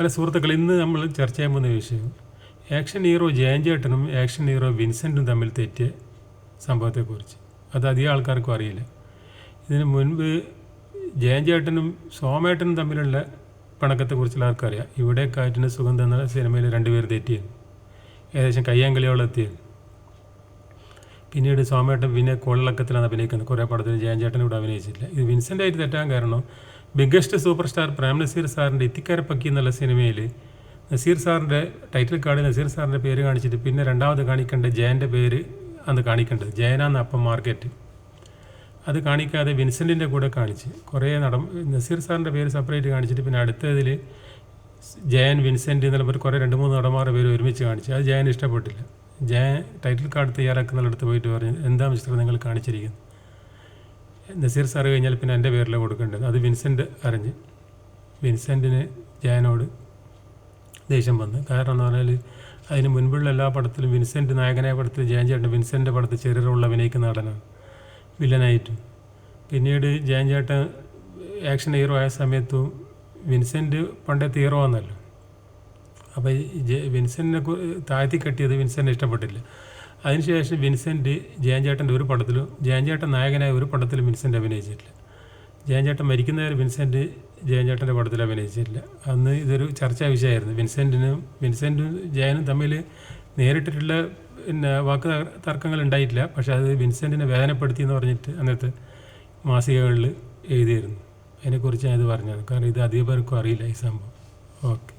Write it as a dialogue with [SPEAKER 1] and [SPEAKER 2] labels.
[SPEAKER 1] പല സുഹൃത്തുക്കൾ ഇന്ന് നമ്മൾ ചർച്ച ചെയ്യാൻ പോകുന്ന വിഷയം ആക്ഷൻ ഹീറോ ജയൻ ചേട്ടനും ആക്ഷൻ ഹീറോ വിൻസെൻറ്റും തമ്മിൽ തെറ്റിയ സംഭവത്തെക്കുറിച്ച്. അത് അധികം ആൾക്കാർക്കും അറിയില്ല. ഇതിന് മുൻപ് ജയൻ ചേട്ടനും സോമേട്ടനും തമ്മിലുള്ള പണക്കത്തെക്കുറിച്ചുള്ള ആൾക്കറിയാം. ഇവിടെ കാറ്റിന് സുഗന്ധം എന്ന സിനിമയിൽ രണ്ടുപേർ തെറ്റിയത്, ഏകദേശം കയ്യാങ്കളിയോളം എത്തിയത്. പിന്നീട് സോമേട്ടൻ പിന്നെ കൊള്ളക്കത്തിലാണ് അഭിനയിക്കുന്നത്. കുറേ പടത്തിൽ ജയൻ ചേട്ടൻ ഇവിടെ അഭിനയിച്ചില്ല. ഇത് വിൻസെൻ്റായിട്ട് തെറ്റാൻ കാരണം biggest super star Prem Nazir സാറിൻ്റെ ഇത്തിക്കരപ്പക്കി എന്നുള്ള സിനിമയിൽ നസീർ സാറിൻ്റെ ടൈറ്റിൽ കാർഡ് നസീർ സാറിൻ്റെ പേര് കാണിച്ചിട്ട് പിന്നെ രണ്ടാമത് കാണിക്കേണ്ട ജയൻ്റെ പേര് അന്ന് കാണിക്കേണ്ടത് ജയനാന്ന് അപ്പം മാർക്കറ്റ്, അത് കാണിക്കാതെ വിൻസെൻറ്റിൻ്റെ കൂടെ കാണിച്ച് കുറേ നസീർ സാറിൻ്റെ പേര് സെപ്പറേറ്റ് കാണിച്ചിട്ട് പിന്നെ അടുത്തതിൽ ജയൻ വിൻസെൻറ്റ് എന്നുള്ള കുറേ 2-3 നടന്മാരുടെ പേര് ഒരുമിച്ച് കാണിച്ചു. അത് ജയൻ ഇഷ്ടപ്പെട്ടില്ല. ജയൻ ടൈറ്റിൽ കാർഡ് തയ്യാറാക്കുന്നിടത്ത് പോയിട്ട് പറഞ്ഞു, എന്താ മിസ്റ്റർ നിങ്ങൾ കാണിച്ചിരിക്കുന്നത്, നസീർ സാറ് കഴിഞ്ഞാൽ പിന്നെ എൻ്റെ പേരിൽ കൊടുക്കേണ്ടത്. അത് വിൻസെൻ്റ് അറിഞ്ഞ് വിൻസെൻറ്റിന് ജയനോട് ദേഷ്യം വന്നു. കാരണം എന്ന് പറഞ്ഞാൽ അതിന് മുൻപുള്ള എല്ലാ പടത്തിലും വിൻസെൻറ്റ് നായകനായ പടത്തിൽ ജയൻ ചേട്ടൻ വിൻസെൻ്റിൻ്റെ പടത്തിൽ ചെറിയ റോളിൽ അഭിനയിക്കുന്ന നടനാണ്, വില്ലനായിട്ടും. പിന്നീട് ജയൻ ചേട്ടൻ ആക്ഷൻ ഹീറോ ആയ സമയത്തും വിൻസെൻറ്റ് പണ്ടത്തെ ഹീറോ ആണല്ലോ. അപ്പോൾ വിൻസെൻറ്റിനെ താഴ്ത്തി കെട്ടിയത് വിൻസെൻ്റ് ഇഷ്ടപ്പെട്ടില്ല. അതിനുശേഷം വിൻസെൻറ്റ് ജയൻ ചേട്ടൻ്റെ ഒരു പടത്തിലും ജയൻ ചേട്ടൻ നായകനായ ഒരു പടത്തിലും വിൻസെൻ്റ് അഭിനയിച്ചിട്ടില്ല. ജയൻ ചേട്ടൻ മരിക്കുന്നവരെ വിൻസെൻറ്റ് ജയൻ ചേട്ടൻ്റെ പടത്തിൽ അഭിനയിച്ചിട്ടില്ല. അന്ന് ഇതൊരു ചർച്ചാ വിഷയമായിരുന്നു. വിൻസെൻറ്റും ജയനും തമ്മിൽ നേരിട്ടിട്ടുള്ള വാക്ക് തർക്കങ്ങൾ ഉണ്ടായിട്ടില്ല. പക്ഷേ അത് വിൻസെൻറ്റിനെ വേദനപ്പെടുത്തി എന്ന് പറഞ്ഞിട്ട് അന്നത്തെ മാസികകളിൽ എഴുതിയിരുന്നു. അതിനെക്കുറിച്ച് ഞാൻ ഇത് പറഞ്ഞത്. കാരണം ഇത് അധികം പേർക്കും അറിയില്ല ഈ സംഭവം. ഓക്കെ.